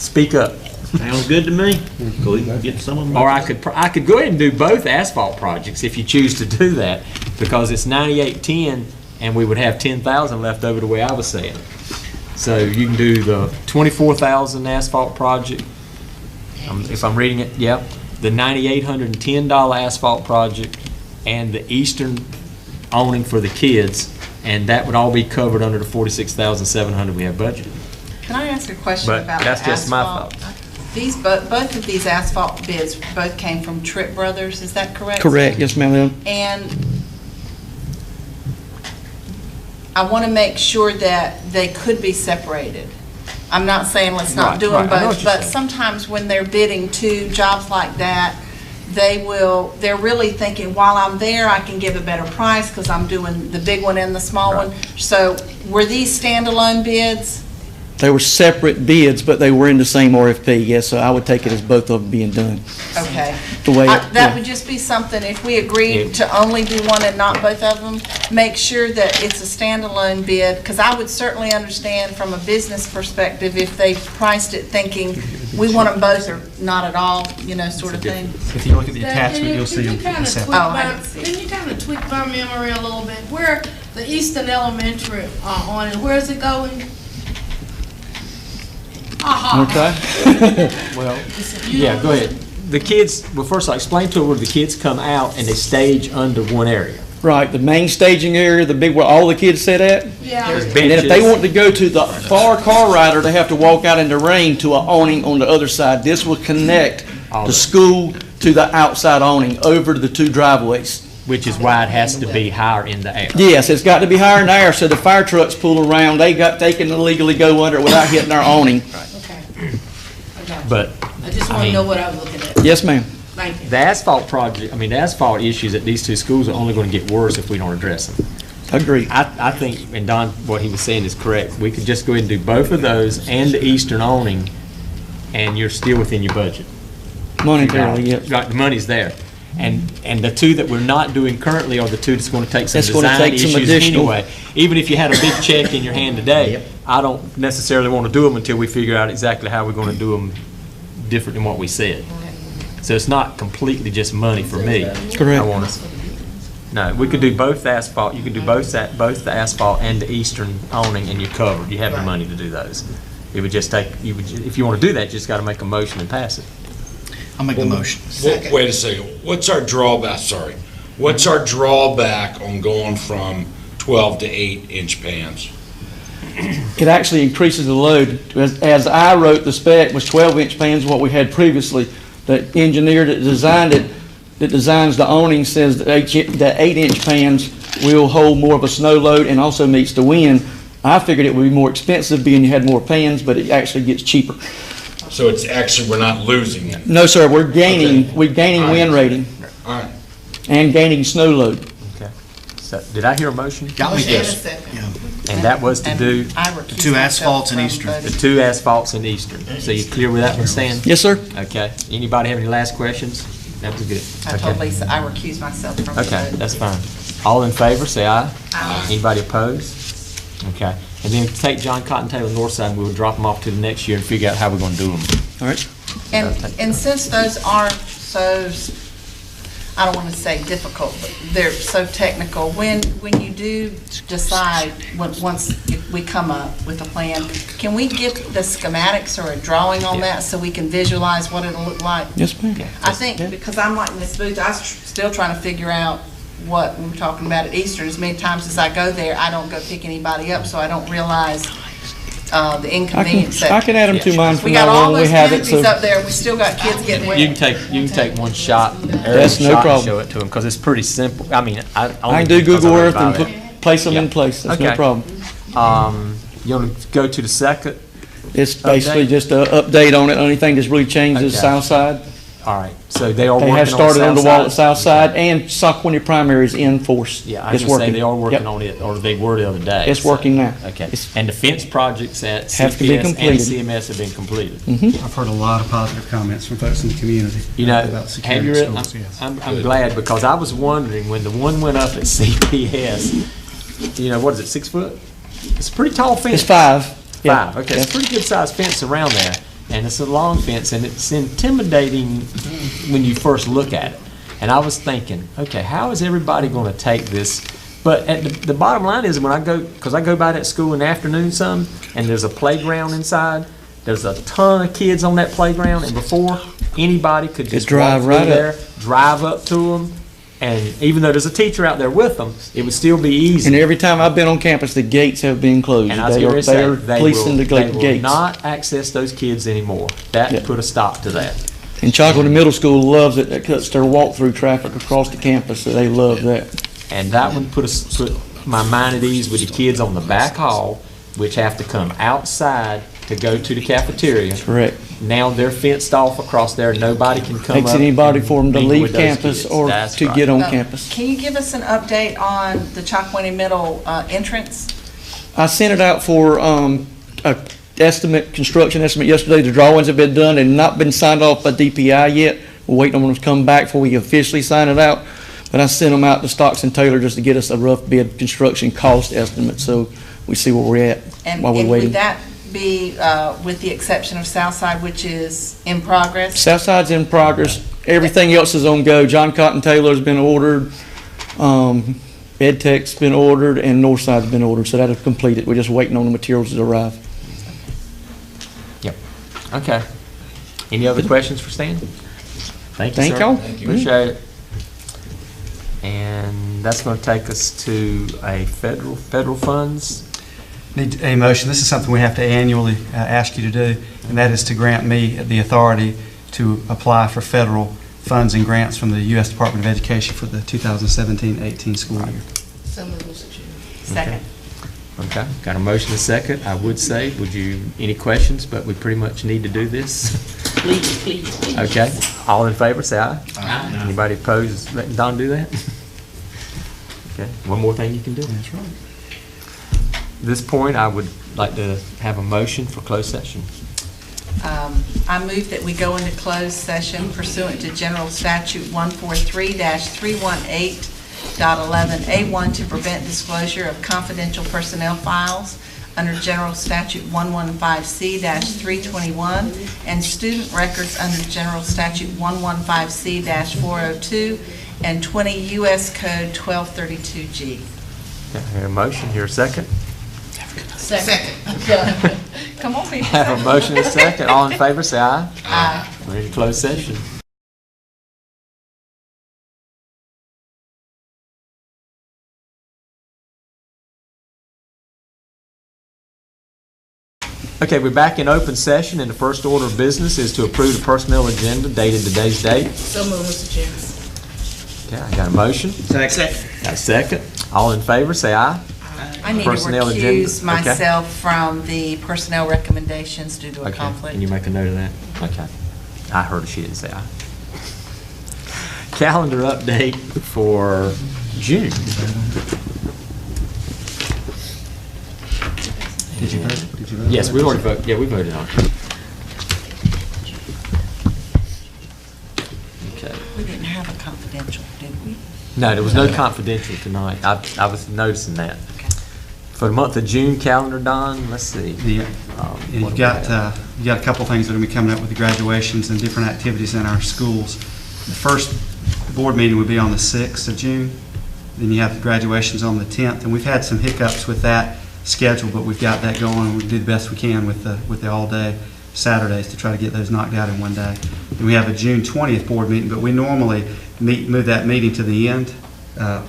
speak up. Sounds good to me. Go ahead and get some of them. Or I could go ahead and do both asphalt projects if you choose to do that, because it's 9810 and we would have 10,000 left over the way I was saying. So you can do the 24,000 asphalt project. If I'm reading it, yep. The $9,810 asphalt project and the Eastern awning for the kids, and that would all be covered under the $46,700 we have budgeted. Can I ask a question But about that's the just my asphalt? thought. These, both of these asphalt bids both came from Tripp Brothers, is that correct? Correct, yes, ma'am. And I want to make sure that they could be separated. I'm not saying let's not do them both, but sometimes when they're bidding two jobs like that, they're really thinking, while I'm there, I can give a better price because I'm doing the big one and the small one. So were these standalone bids? They were separate bids, but they were in the same RFP, yes, so I would take it as both of them being done. Okay. The way That would just be something, if we agreed to only do one and not both of them, make sure that it's a standalone bid, because I would certainly understand from a business perspective if they priced it thinking, we want them both or not at all, you know, sort of thing. If you look at the attachment, you'll see them. Can you kind of tweak my memory a little bit? Where the Eastern Elementary on it, where is it going? Okay. Well, yeah, go ahead. The kids, well, first I'll explain to them where the kids come out and they stage under one area. Right, the main staging area, the big where all the kids sit at. Yeah. There's And then if they benches. want to go to the far car rider, they have to walk out in the rain to an awning on the other side. This will connect All the right. school to the outside awning over to the two driveways. Which is why it has to be higher in the air. Yes, it's got to be higher in the air so the fire trucks pull around. They can illegally go under it without hitting our awning. But, I just want to know what I was looking at. Yes, ma'am. Thank you. the asphalt project, the asphalt issues at these two schools are only going to get worse if we don't address them. Agreed. I think, and Don, what he was saying is correct. We could just go ahead and do both of those and the Eastern awning, and you're still within your budget. Monetarily, yes. Right, the money's there. And the two that we're not doing currently are the two that's going to take some That's gonna design take some issues additional. anyway. Even if you had a big check in your hand today, I don't necessarily want to do them until we figure out exactly how we're going to do them different than what we said. So it's not completely just money for me. Correct. I want us. No, we could do both asphalt. You could do both the asphalt and the Eastern awning, and you're covered. You have the money to do those. It would just take. If you want to do that, you just got to make a motion and pass it. I'll make the motion. Wait a second. What's our drawback? Sorry. What's our drawback on going from 12 to 8-inch pans? It actually increases the load. As I wrote, the spec was 12-inch pans, what we had previously. The engineer that designed it, that designs the awning, says that 8-inch pans will hold more of a snow load and also meets the wind. I figured it would be more expensive being you had more pans, but it actually gets cheaper. So it's actually, we're not losing it. No, sir, we're gaining, we're gaining wind rating All right. and gaining snow load. Okay. So, did I hear a motion? Yes. And that was to do The two asphalts in Eastern. the two asphalts in Eastern. So you clear where that one stands? Yes, sir. Okay. Anybody have any last questions? That was good. I told Lisa I recuse myself from the Okay, vote. that's fine. All in favor, say aye. Aye. Anybody opposed? Okay, and then take John Cotton Taylor Northside, and we'll drop them off to the next year and figure out how we're gonna do them. All right. And since those are so, I don't want to say difficult, but they're so technical, when you do decide, once we come up with a plan, can we get the schematics or a drawing on that so we can visualize what it'll look like? Yes, ma'am. I think, because I'm like Ms. Booth, I'm still trying to figure out what we were talking about at Easter. As many times as I go there, I don't go pick anybody up, so I don't realize the inconvenience. I can add them to mine from We got now all on. We those have it, canopies so up there, we still got kids getting wet. You can take one shot, That's no shot and problem. show it to them, because it's pretty simple. I mean, I can do Google Earth and place them in place. That's no Okay. problem. You want to go to the second? It's basically just an update on it. Only thing that's really changed is Okay. South Side. All right, so they are They working on have started on the South wall Side? at South Side, and Soquany Primary is in force. Yeah, I It's was gonna say working. they are working Yep. on it, or they were the other day. It's so- working now. Okay, and the fence projects at Have to be CPS and completed. CMS have been completed. I've heard a lot of positive comments from folks in the community. You know, about have security you read, schools, yes. I'm glad, because I was wondering, when the one went up at CPS, you know, what is it, 6 foot? It's a pretty tall fence. It's 5. Yeah. 5, okay, it's a pretty good sized fence around there, and it's a long fence, and it's intimidating when you first look at it. And I was thinking, okay, how is everybody gonna take this? But at the bottom line is, when I go, because I go by that school in the afternoon some, and there's a playground inside, there's a ton of kids on that playground, and before anybody could just drive walk right through up. there, drive up to them, and even though there's a teacher out there with them, it would still be easy. And every time I've been on campus, the gates have been closed. And I was They going are to say, policing the they will gates. not access those kids anymore. That put a stop to that. And Chocolate Middle School loves it. That cuts their walk-through traffic across the campus, so they love that. And that one put my mind at ease with the kids on the back hall, which have to come outside to go to the cafeteria. Correct. Now they're fenced off across there. Nobody can come up. Takes anybody and for them to mingle leave with those campus kids. or That's to right. get on campus. Can you give us an update on the Chocowinity Middle entrance? I sent it out for a construction estimate yesterday. The drawings have been done and not been signed off by DPI yet. We're waiting on them to come back before we officially sign it out. But I sent them out to Stocks and Taylor just to get us a rough bid construction cost estimate, so we see where we're at And while we're waiting. would that be with the exception of Southside, which is in progress? Southside's in progress. Everything else is on go. John Cotton Taylor's been ordered. EdTech's been ordered, and Northside's been ordered, so that'll complete it. We're just waiting on the materials to arrive. Yep. Okay. Any other questions for Stan? Thank you, Thank sir. y'all. Appreciate it. And that's going to take us to a federal funds. Need a motion. This is something we have to annually ask you to do, and that is to grant me the authority to apply for federal funds and grants from the U.S. Department of Education for the 2017-18 school year. So moved, Mr. Chairman. Second. Okay, got a motion and a second. I would say, any questions, but we pretty much need to do this. Please. Okay, all in favor, say aye. Aye. Anybody opposed letting Don do that? Okay, one more thing you can do. That's right. At this point, I would like to have a motion for closed session. I move that we go into closed session pursuant to General Statute 143-318.11A1 to prevent disclosure of confidential personnel files under General Statute 115C-321 and student records under General Statute 115C-402 and 20 U.S. Code 1232G. Okay, hear a motion, here a second. Second. Come on, people. Have a motion and a second. All in favor, say aye. Aye. We're in closed session. Okay, we're back in open session, and the first order of business is to approve the personnel agenda dated today's date. So moved, Mr. Chairman. Okay, I got a motion. Second. Got a second. All in favor, say aye. I need Personnel to agenda. recuse myself from the personnel recommendations due to a Okay, conflict. can you make a note of that? Okay. I heard she didn't say aye. Calendar update for June. Did you vote? Yes, we already voted. Yeah, we voted on it. Okay. We didn't have a confidential, did we? No, there was no confidential tonight. I was noticing that. For the month of June calendar, Don, let's see. Yeah. You've got a couple things that are going to be coming up with the graduations and different activities in our schools. The first board meeting would be on the 6th of June. Then you have the graduations on the 10th, and we've had some hiccups with that schedule, but we've got that going. We do the best we can with the all-day Saturdays to try to get those knocked out in one day. And we have a June 20th board meeting, but we normally move that meeting to the end,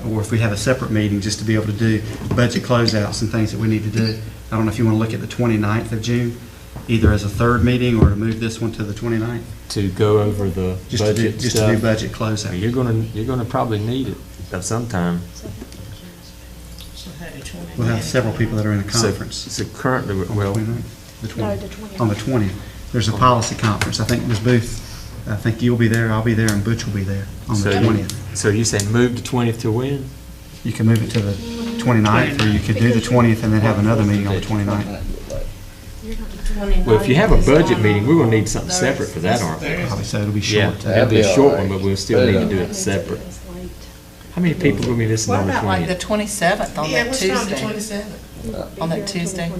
or if we have a separate meeting, just to be able to do budget closeouts and things that we need to do. I don't know if you want to look at the 29th of June, either as a third meeting or to move this one to the 29th. To go over the budget Just stuff. to do budget closeout. You're gonna probably need it at some time. We'll have several people that are in a conference. So currently, well, The 20th. On the 20th. There's a policy conference. I think Ms. Booth, I think you'll be there, I'll be there, and Butch will be there on the 20th. So you say move the 20th to when? You can move it to the 29th, or you could do the 20th and then have another meeting on the 29th. Well, if you have a budget meeting, we're gonna need something separate for that, aren't we? Probably so, it'll be Yeah, short. it'll be a short one, but we'll still need to do it separate. How many people are gonna be listening What on the about like the 20th? 27th on that what's wrong with the Tuesday? 27th? On that Tuesday?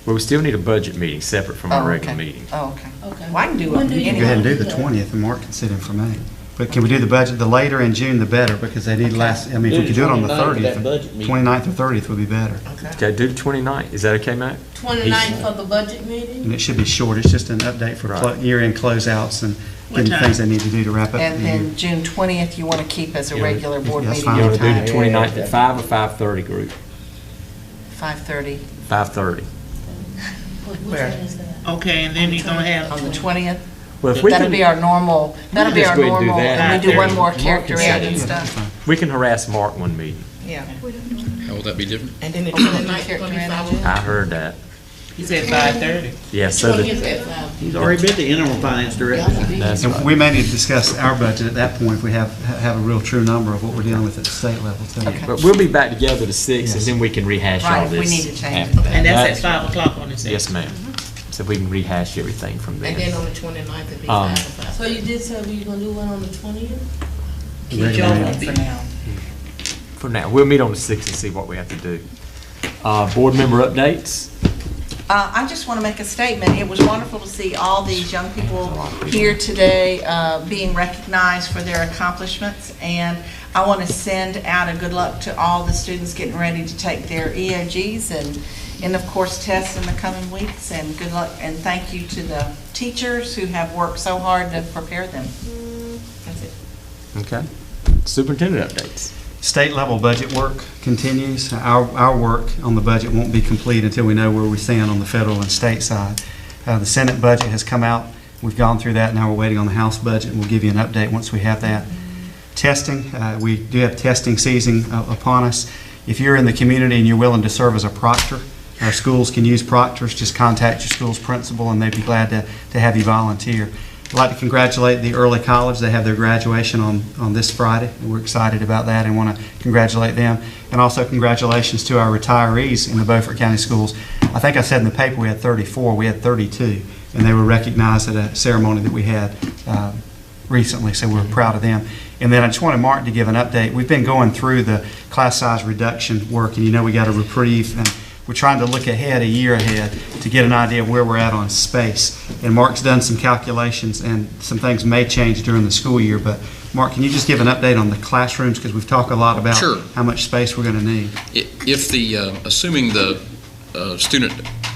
Well, we still need a budget meeting separate from our Oh, regular okay. meeting. Oh, okay. Well, I can do When it do you Go ahead and do anyway. the 20th, and Mark can sit in for me. But can we do the budget, the later in June, the better, because they need last, I mean, if we could do it on the 30th, 29th or 30th would be better. Okay, do the 29th. Is that okay, Matt? 29th for the budget meeting? And it should be short, it's just an update for Right. year-end closeouts and What getting time? things they need to do to wrap up the And year. then June 20th, you want to keep as a regular board That's meeting fine. You at wanna do time? the 29th at 5 or 5:30 group? 5:30 5:30. Where? Okay, and then you're gonna have. on the 20th? Well, if we That'll can- be our normal, that'll be just our go ahead and do normal, that. and we do one more Mark character can ad set and it. stuff. We can harass Mark one meeting. Yeah. How will that be different? And then the Okay, 29th character gonna be manager. 5. I heard that. He said 5:30. Yeah, so the, 20th at 5. He's already been the interim finance director. that's And right. we may need to discuss our budget at that point if we have a real true number of what we're dealing with at the state level too. But we'll be back together the 6th, and then we can rehash Right, all if this. we need to change after it. that. And that's at 5 o'clock on the 6th. Yes, ma'am. So we can rehash everything from there. And then on the 29th, it'll be Um, 5 to 5. So you did say we were gonna do one on the 20th? Regular meeting. For now. For now, we'll meet on the 6th and see what we have to do. Board member updates? I just want to make a statement. It was wonderful to see all these young people here today being recognized for their accomplishments. And I want to send out a good luck to all the students getting ready to take their EOGs and of course, tests in the coming weeks. And good luck and thank you to the teachers who have worked so hard to prepare them. That's it. Okay. Superintendent updates? State level budget work continues. Our work on the budget won't be complete until we know where we stand on the federal and state side. The Senate budget has come out. We've gone through that. Now we're waiting on the House budget, and we'll give you an update once we have that. Testing, we do have testing season upon us. If you're in the community and you're willing to serve as a proctor, our schools can use proctors. Just contact your school's principal, and they'd be glad to have you volunteer. I'd like to congratulate the early college. They have their graduation on this Friday, and we're excited about that and want to congratulate them. And also congratulations to our retirees in the Beaufort County Schools. I think I said in the paper we had 34, we had 32, and they were recognized at a ceremony that we had recently, so we're proud of them. And then I just wanted Mark to give an update. We've been going through the class size reduction work, and you know we got a reprieve, and we're trying to look ahead, a year ahead, to get an idea of where we're at on space. And Mark's done some calculations, and some things may change during the school year. But Mark, can you just give an update on the classrooms? Because we've talked a lot about Sure. how much space we're going to need. If the, assuming the student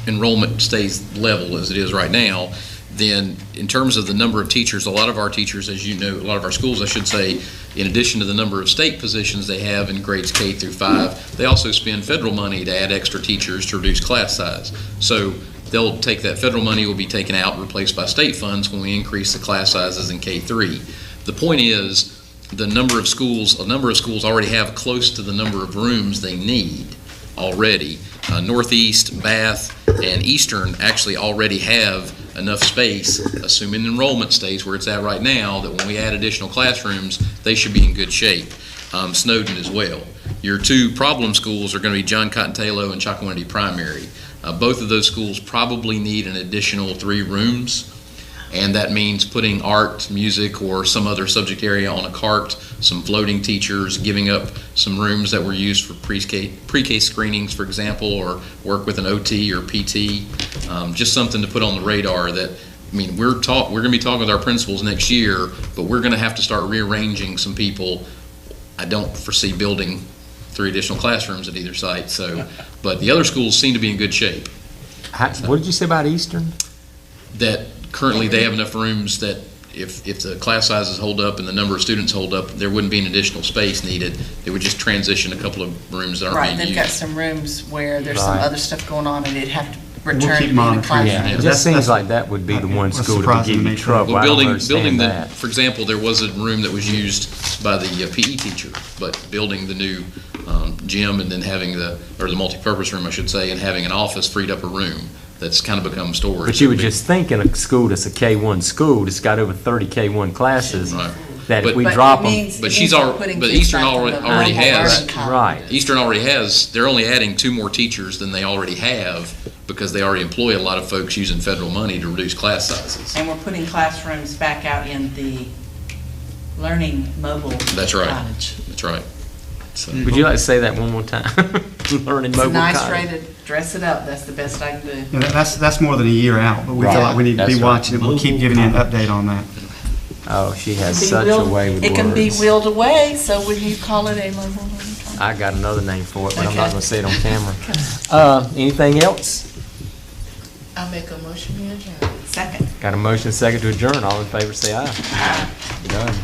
enrollment stays level as it is right now, then in terms of the number of teachers, a lot of our teachers, as you know, a lot of our schools, I should say, in addition to the number of state positions they have in grades K through 5, they also spend federal money to add extra teachers to reduce class size. So they'll take that federal money, will be taken out and replaced by state funds when we increase the class sizes in K3. The point is, a number of schools already have close to the number of rooms they need already. Northeast, Bath, and Eastern actually already have enough space, assuming enrollment stays where it's at right now, that when we add additional classrooms, they should be in good shape. Snowden as well. Your two problem schools are going to be John Cotton Taylor and Chocowinity Primary. Both of those schools probably need an additional 3 rooms. And that means putting art, music, or some other subject area on a cart, some floating teachers, giving up some rooms that were used for pre-K screenings, for example, or work with an OT or PT. Just something to put on the radar that, I mean, we're going to be talking with our principals next year, but we're going to have to start rearranging some people. I don't foresee building 3 additional classrooms at either site, so, but the other schools seem to be in good shape. What did you say about Eastern? That currently they have enough rooms that if the class sizes hold up and the number of students hold up, there wouldn't be an additional space needed. They would just transition a couple of rooms that aren't Right, being they've used. got some rooms where there's some Right. other stuff going on and they'd have to We'll return keep to being a monitoring. classroom. It That's- just seems that's- like that would be the one That's school that would surprising give to you me, too. trouble. Well, I don't building understand the, that. for example, there was a room that was used by the PE teacher, but building the new gym and then having the multipurpose room, I should say, and having an office freed up a room that's kind of become storage. But you would just think in a school that's a K-1 school, that's got over 30 K-1 classes, Right. that if we But drop it them. means- But it she's means we're already, putting but kids Eastern back in already the normal has, learning column. Right. Eastern already has, they're only adding 2 more teachers than they already have because they already employ a lot of folks using federal money to reduce class sizes. And we're putting classrooms back out in the learning mobile That's right. cottage. That's right. So, Would you like to say that one more time? Learning It's a mobile nice cottage. way to dress it up. That's the best I can do. Yeah, that's more than a year out, but we feel like we need to be That's right. watching it. We'll keep giving you an update on that. Oh, she has Be such a wheeled- way with It can be words. wheeled away, so would you call it a mobile learning cottage? I got another name for it, but I'm not Okay. gonna say it on camera. Anything else? I make a motion to adjourn. Second. Got a motion second to adjourn. All in favor, say aye. Done.